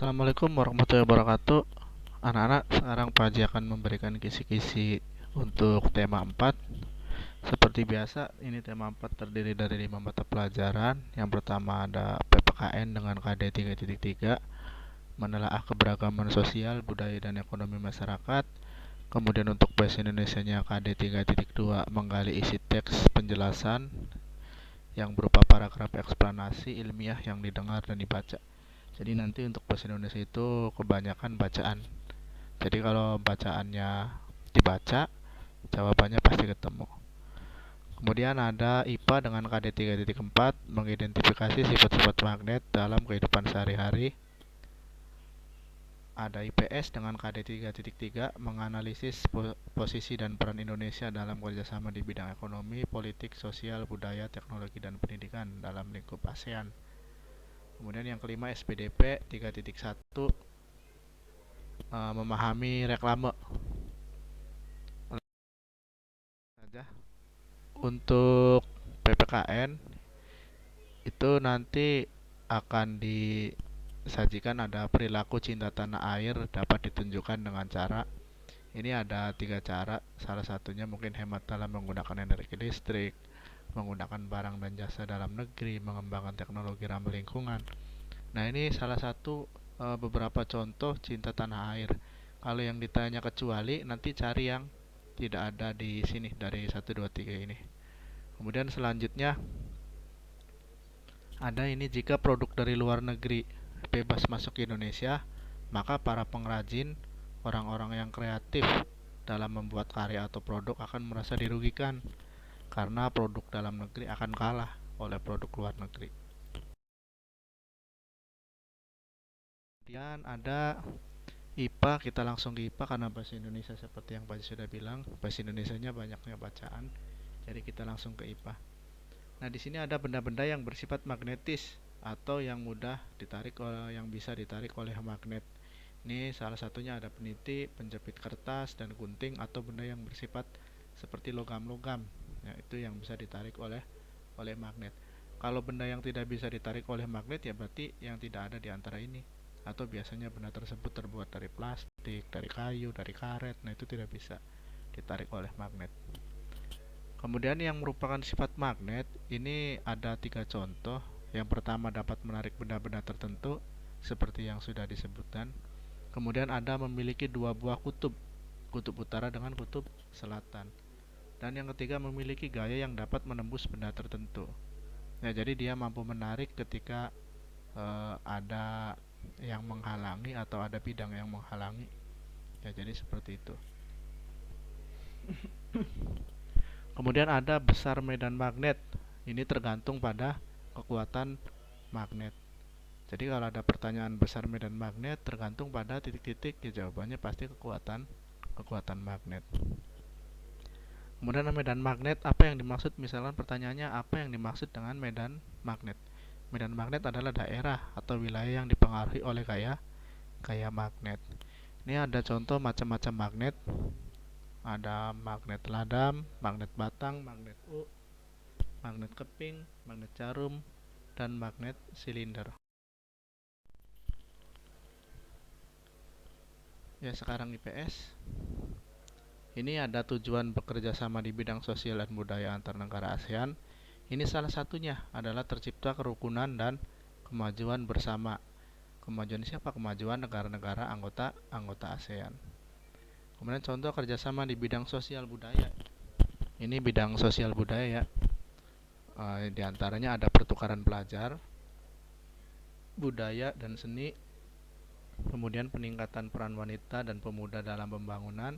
Assalamualaikum warahmatullahi wabarakatuh. Anak-anak, sekarang Pak Haji akan memberikan kisi-kisi untuk tema 4. Seperti biasa, ini tema 4 terdiri dari 5 mata pelajaran. Yang pertama ada PPKN dengan KD 3.3, menelaah keberagaman sosial, budaya, dan ekonomi masyarakat. Kemudian untuk bahasa Indonesianya KD 3.2, menggali isi teks penjelasan yang berupa paragraf eksplanasi ilmiah yang didengar dan dibaca. Jadi nanti untuk bahasa Indonesia itu kebanyakan bacaan. Jadi kalau bacaannya dibaca, jawabannya pasti ketemu. Kemudian ada IPA dengan KD 3.4, mengidentifikasi sifat-sifat magnet dalam kehidupan sehari-hari. Ada IPS dengan KD 3.3, menganalisis posisi dan peran Indonesia dalam kerjasama di bidang ekonomi, politik, sosial, budaya, teknologi, dan pendidikan dalam lingkup ASEAN. Kemudian yang kelima SPDP 3.1, memahami reklame. Saja. Untuk PPKN itu nanti akan disajikan ada perilaku cinta tanah air dapat ditunjukkan dengan cara ini ada 3 cara. Salah satunya mungkin hemat dalam menggunakan energi listrik, menggunakan barang dan jasa dalam negeri, mengembangkan teknologi ramah lingkungan. Nah, ini salah satu beberapa contoh cinta tanah air. Kalau yang ditanya kecuali, nanti cari yang tidak ada di sini dari 1, 2, 3 ini. Kemudian selanjutnya ada ini, jika produk dari luar negeri bebas masuk ke Indonesia, maka para pengrajin, orang-orang yang kreatif dalam membuat karya atau produk akan merasa dirugikan karena produk dalam negeri akan kalah oleh produk luar negeri. Kemudian ada IPA, kita langsung ke IPA karena bahasa Indonesia seperti yang Pak sudah bilang, bahasa Indonesianya banyaknya bacaan. Jadi kita langsung ke IPA. Nah, di sini ada benda-benda yang bersifat magnetis atau yang mudah ditarik oleh yang bisa ditarik oleh magnet. Ini salah satunya ada peniti, penjepit kertas, dan gunting atau benda yang bersifat seperti logam-logam. Ya, itu yang bisa ditarik oleh magnet. Kalau benda yang tidak bisa ditarik oleh magnet ya berarti yang tidak ada di antara ini. Atau biasanya benda tersebut terbuat dari plastik, dari kayu, dari karet. Nah, itu tidak bisa ditarik oleh magnet. Kemudian yang merupakan sifat magnet ini ada 3 contoh. Yang pertama dapat menarik benda-benda tertentu seperti yang sudah disebutkan. Kemudian ada memiliki 2 buah kutub, kutub utara dengan kutub selatan. Dan yang ketiga memiliki gaya yang dapat menembus benda tertentu. Ya, jadi dia mampu menarik ketika ada yang menghalangi atau ada bidang yang menghalangi. Ya, jadi seperti itu. Kemudian ada besar medan magnet. Ini tergantung pada kekuatan magnet. Jadi kalau ada pertanyaan besar medan magnet tergantung pada titik-titik, ya jawabannya pasti kekuatan magnet. Kemudian medan magnet, apa yang dimaksud? Misalkan pertanyaannya apa yang dimaksud dengan medan magnet? Medan magnet adalah daerah atau wilayah yang dipengaruhi oleh gaya magnet. Ini ada contoh macam-macam magnet. Ada magnet ladam, magnet batang, magnet magnet keping, magnet jarum, dan magnet silinder. Ya, sekarang IPS. Ini ada tujuan bekerja sama di bidang sosial dan budaya antar negara ASEAN. Ini salah satunya adalah tercipta kerukunan dan kemajuan bersama. Kemajuan siapa? Kemajuan negara-negara anggota ASEAN. Kemudian contoh kerjasama di bidang sosial budaya. Ini bidang sosial budaya. Di antaranya ada pertukaran pelajar, budaya dan seni, kemudian peningkatan peran wanita dan pemuda dalam pembangunan,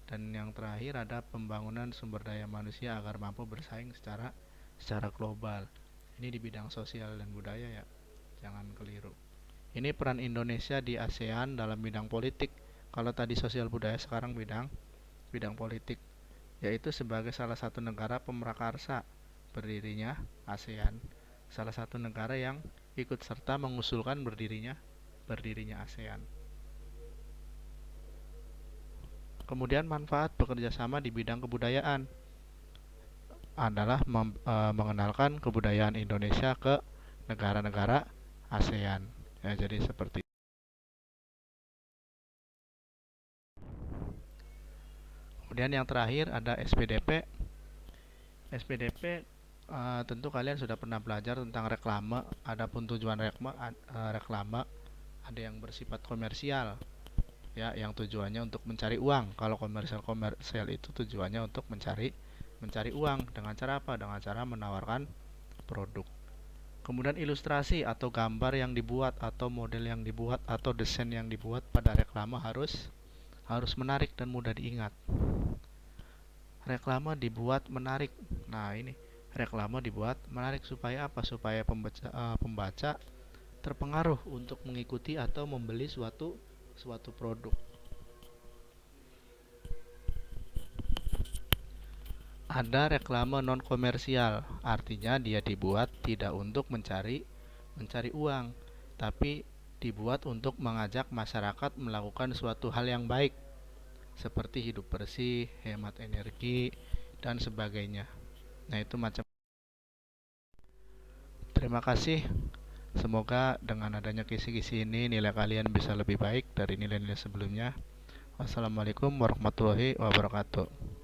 dan yang terakhir ada pembangunan sumber daya manusia agar mampu bersaing secara global. Ini di bidang sosial dan budaya ya, jangan keliru. Ini peran Indonesia di ASEAN dalam bidang politik. Kalau tadi sosial budaya, sekarang bidang politik, yaitu sebagai salah satu negara pemrakarsa berdirinya ASEAN, salah satu negara yang ikut serta mengusulkan berdirinya ASEAN. Kemudian manfaat bekerja sama di bidang kebudayaan adalah mengenalkan kebudayaan Indonesia ke negara-negara ASEAN. Ya, jadi seperti Kemudian yang terakhir ada SPDP. SPDP tentu kalian sudah pernah belajar tentang reklame. Adapun tujuan reklame ada yang bersifat komersial, ya, yang tujuannya untuk mencari uang. Kalau komersial itu tujuannya untuk mencari uang. Dengan cara apa? Dengan cara menawarkan produk. Kemudian ilustrasi atau gambar yang dibuat atau model yang dibuat atau desain yang dibuat pada reklame harus menarik dan mudah diingat. Reklame dibuat menarik. Nah, ini reklame dibuat menarik supaya apa? Supaya pembaca terpengaruh untuk mengikuti atau membeli suatu produk. Ada reklame non komersial, artinya dia dibuat tidak untuk mencari uang, tapi dibuat untuk mengajak masyarakat melakukan suatu hal yang baik, seperti hidup bersih, hemat energi, dan sebagainya. Nah, itu macam. Terima kasih. Semoga dengan adanya kisi-kisi ini nilai kalian bisa lebih baik dari nilai-nilai sebelumnya. Wassalamualaikum warahmatullahi wabarakatuh.